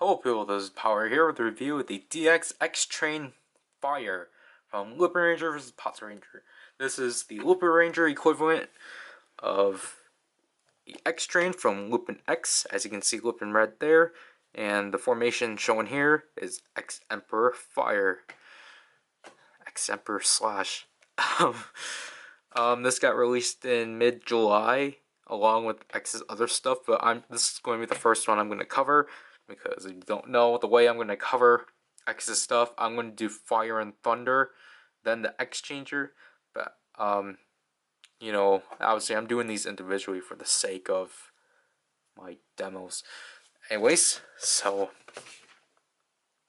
Hello people, this is Power here with a review of the DX X-Train Fire from Lupinranger vs. Patranger. This is the Lupinranger equivalent of the X-Train from Lupin X, as you can see Lupin red there, and the formation shown here is X-Emperor Fire. X-Emperor slash. This got released in mid-July along with X's other stuff, but this is going to be the first one I'm going to cover. Because if you don't know the way I'm going to cover X's stuff, I'm going to do Fire and Thunder, then the X Changer. But, you know, obviously I'm doing these individually for the sake of my demos. Anyways, so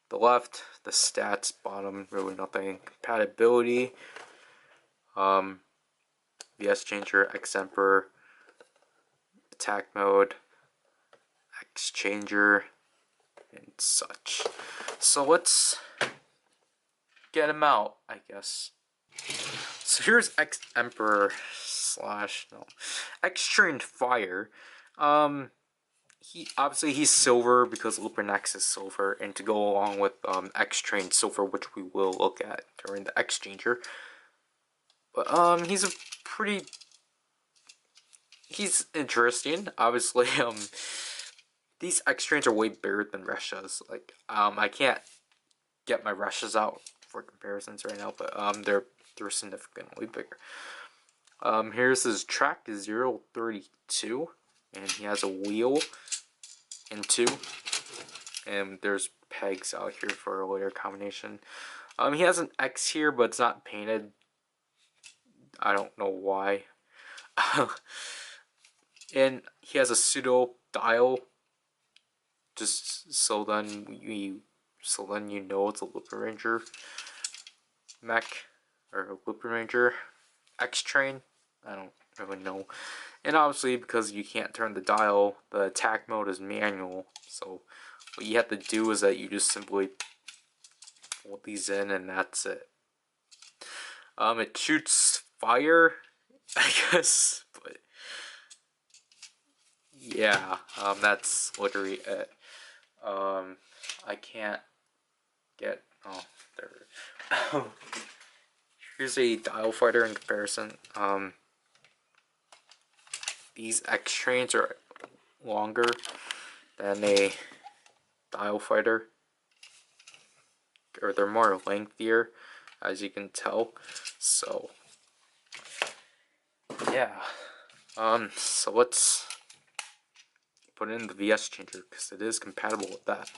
the left, the stats, bottom, really nothing. Compatibility, VS Changer, X Emperor, attack mode, X Changer, and such. So let's get him out, I guess. So here's X Emperor slash X-Train Fire. He's silver because Lupin X is silver, and to go along with X-Train Silver, which we will look at during the X-Changer. But he's interesting. Obviously, these X-Trains are way bigger than Reshas. Like, I can't get my Reshas out for comparisons right now, but they're significantly bigger. Here's his track, 032, and he has a wheel and two, and there's pegs out here for a layer combination. He has an X here, but it's not painted. I don't know why. And he has a pseudo dial, just so then you know it's a Lupinranger mech or a Lupinranger X-Train. I don't really know. And obviously, because you can't turn the dial, the attack mode is manual. So what you have to do is that you just simply fold these in, and that's it. It shoots fire, I guess, but yeah, that's literally it. I can't get, there. Here's a dial fighter in comparison. These X-Trains are longer than a dial fighter, or they're more lengthier, as you can tell. So yeah, so let's put in the VS Changer because it is compatible with that.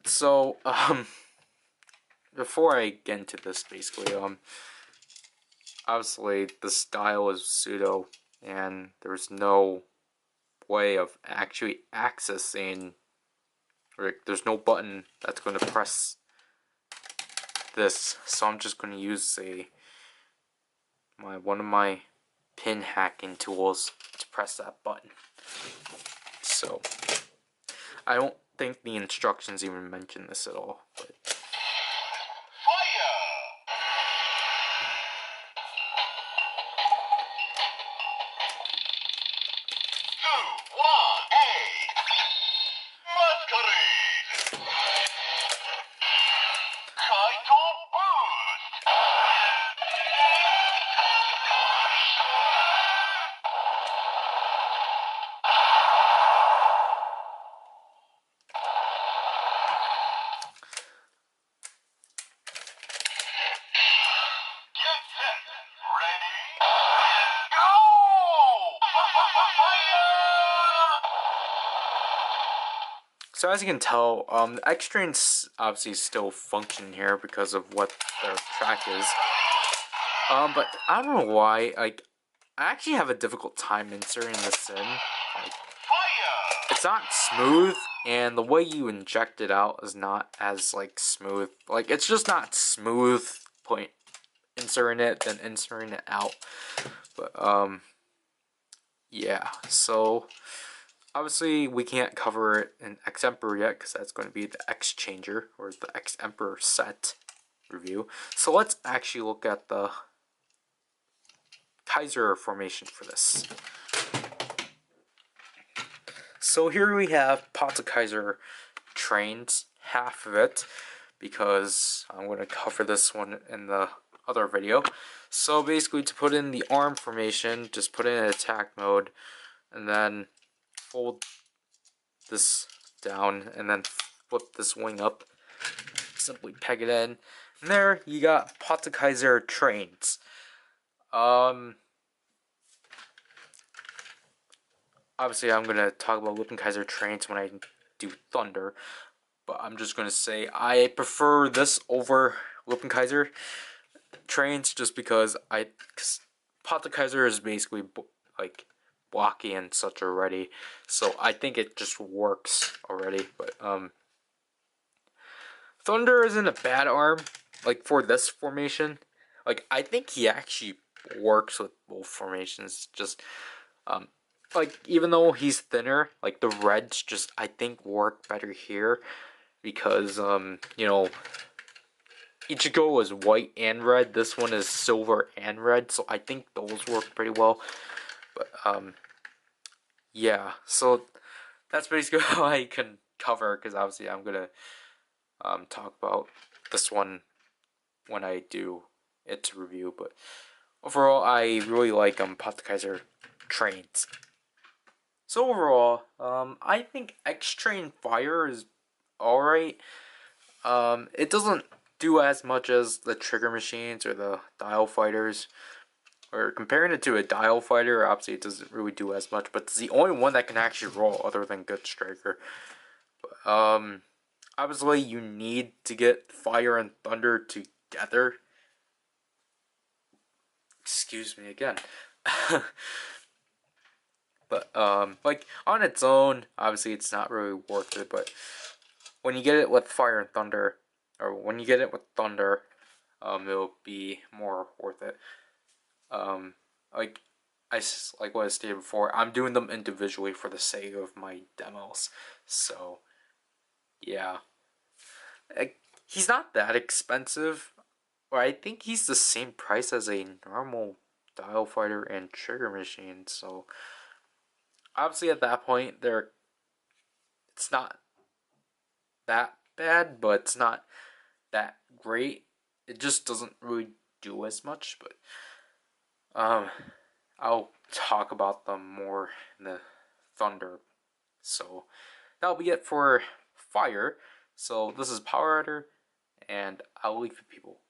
So before I get into this, basically, obviously the style is pseudo, and there's no way of actually accessing, or there's no button that's going to press this, so I'm just going to use one of my pin hacking tools to press that button. So I don't think the instructions even mention this at all, but so as you can tell, the X-Trains obviously still function here because of what their track is. But I don't know why, like, I actually have a difficult time inserting this in. Like, it's not smooth, and the way you inject it out is not as, like, smooth. Like, it's just not smooth inserting it than inserting it out. But, yeah, so obviously, we can't cover it in X Emperor yet, because that's going to be the X Changer, or the X Emperor set review. So let's actually look at the Kaiser formation for this. So here we have Patranger trains, half of it, because I'm going to cover this one in the other video. So basically, to put in the arm formation, just put in attack mode, and then fold this down, and then flip this wing up. Simply peg it in. And there you got Patranger trains. Obviously, I'm gonna talk about Lupinranger trains when I do Thunder, but I'm just gonna say I prefer this over Lupinranger trains just because Patranger is basically like blocky and such already, so I think it just works already. But Thunder isn't a bad arm like for this formation. Like I think he actually works with both formations. Just like even though he's thinner, like the reds just I think work better here because you know, Ichigo is white and red. This one is silver and red, so I think those work pretty well. But yeah, so that's basically how I can cover, because obviously I'm gonna talk about this one when I do its review. But overall, I really like Patranger trains. So overall, I think X-Train Fire is alright. It doesn't do as much as the Trigger Machines or the Dial Fighters. Or comparing it to a Dial Fighter, obviously it doesn't really do as much, but it's the only one that can actually roll other than Good Striker. But, obviously you need to get Fire and Thunder together. Excuse me again. But like on its own, obviously it's not really worth it. But when you get it with Fire and Thunder, or when you get it with Thunder, it'll be more worth it. Like like what I stated before, I'm doing them individually for the sake of my demos. So yeah, he's not that expensive. Or I think he's the same price as a normal Dial Fighter and Trigger Machine. So obviously at that point, it's not that bad, but it's not that great. It just doesn't really do as much. But I'll talk about them more in the Thunder. So that'll be it for Fire. So this is PowerRider, and I'll leave you people.